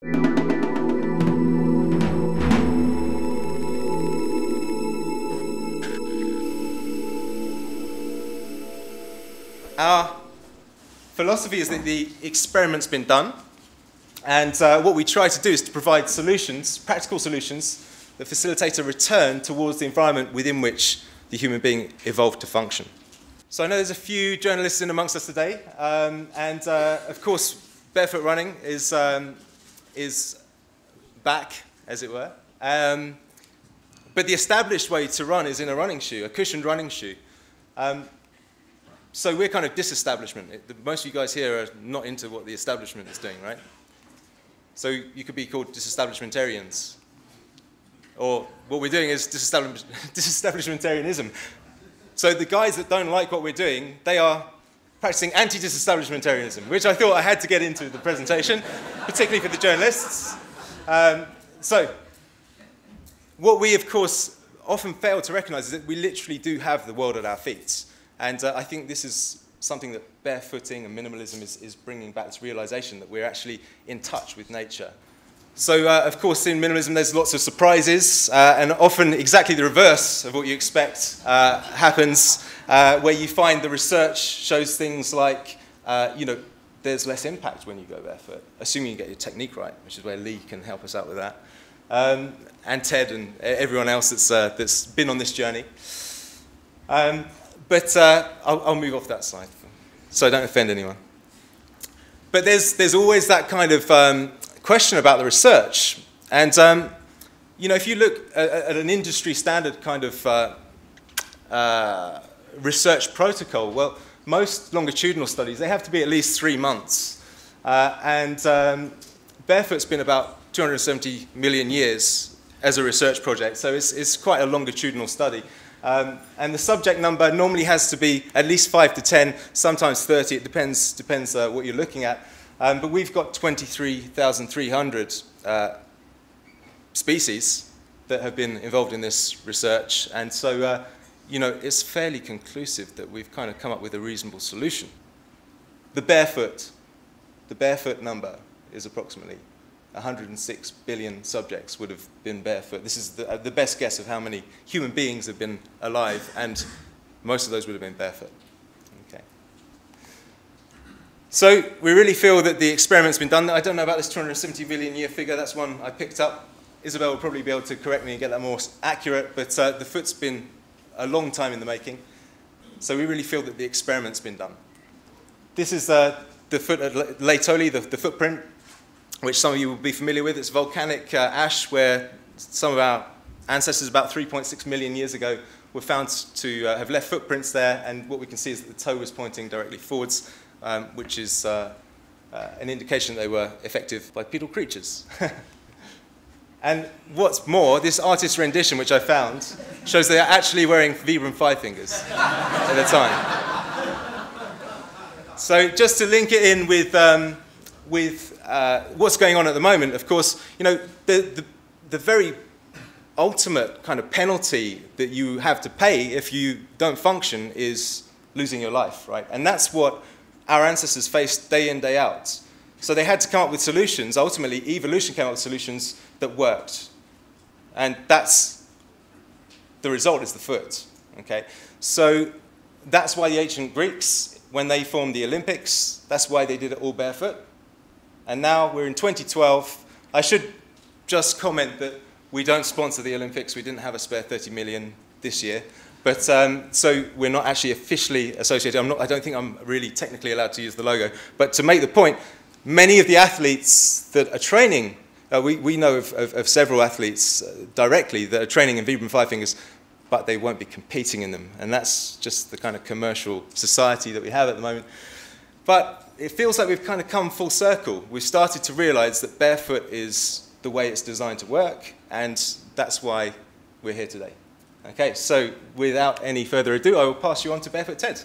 Our philosophy is that the experiment's been done, and what we try to do is to provide solutions, practical solutions, that facilitate a return towards the environment within which the human being evolved to function. So I know there's a few journalists in amongst us today, and of course barefoot running is back, as it were. But the established way to run is in a running shoe, a cushioned running shoe. So we're kind of disestablishment. Most of you guys here are not into what the establishment is doing, right? So you could be called disestablishmentarians. Or what we're doing is disestablishmentarianism. So the guys that don't like what we're doing, they are practicing anti-disestablishmentarianism, which I thought I had to get into the presentation, particularly for the journalists. So what we, of course, often fail to recognize is that we literally do have the world at our feet. And I think this is something that barefooting and minimalism is bringing back this realization that we're actually in touch with nature. So, of course, in minimalism, there's lots of surprises, and often exactly the reverse of what you expect happens, where you find the research shows things like, there's less impact when you go barefoot, assuming you get your technique right, which is where Lee can help us out with that, and Ted and everyone else that's been on this journey. But I'll move off that slide, so I don't offend anyone. But there's always that kind of question about the research. And, if you look at an industry standard kind of research protocol, well, most longitudinal studies, they have to be at least 3 months. Barefoot's been about 270 million years as a research project, so it's quite a longitudinal study. And the subject number normally has to be at least 5 to 10, sometimes 30. It depends what you're looking at. But we've got 23,300 species that have been involved in this research. And so, it's fairly conclusive that we've kind of come up with a reasonable solution. The barefoot number is approximately 106 billion subjects would have been barefoot. This is the best guess of how many human beings have been alive, and most of those would have been barefoot. Okay. So we really feel that the experiment's been done. I don't know about this 270 billion year figure. That's one I picked up. Isabel will probably be able to correct me and get that more accurate, but the foot's been a long time in the making. So we really feel that the experiment's been done. This is the foot at Laetoli, the footprint, which some of you will be familiar with. It's volcanic ash where some of our ancestors about 3.6 million years ago were found to have left footprints there, and what we can see is that the toe was pointing directly forwards, which is an indication that they were effective bipedal creatures. And what's more, this artist's rendition, which I found, shows they are actually wearing Vibram 5 fingers at the time. So just to link it in with what's going on at the moment, of course, the very ultimate kind of penalty that you have to pay if you don't function is losing your life, right? And that's what our ancestors faced day in, day out. So they had to come up with solutions. Ultimately, evolution came up with solutions that worked. And that's the result is the foot, okay? So that's why the ancient Greeks, when they formed the Olympics, that's why they did it all barefoot. And now we're in 2012. I should just comment that we don't sponsor the Olympics. We didn't have a spare 30 million this year. But so we're not actually officially associated. I don't think I'm really technically allowed to use the logo. But to make the point, many of the athletes that are training, we know of several athletes directly that are training in Vibram 5 fingers, but they won't be competing in them. And that's just the kind of commercial society that we have at the moment. But it feels like we've kind of come full circle. We've started to realize that barefoot is the way it's designed to work, and that's why we're here today. Okay, so without any further ado, I will pass you on to Barefoot Ted.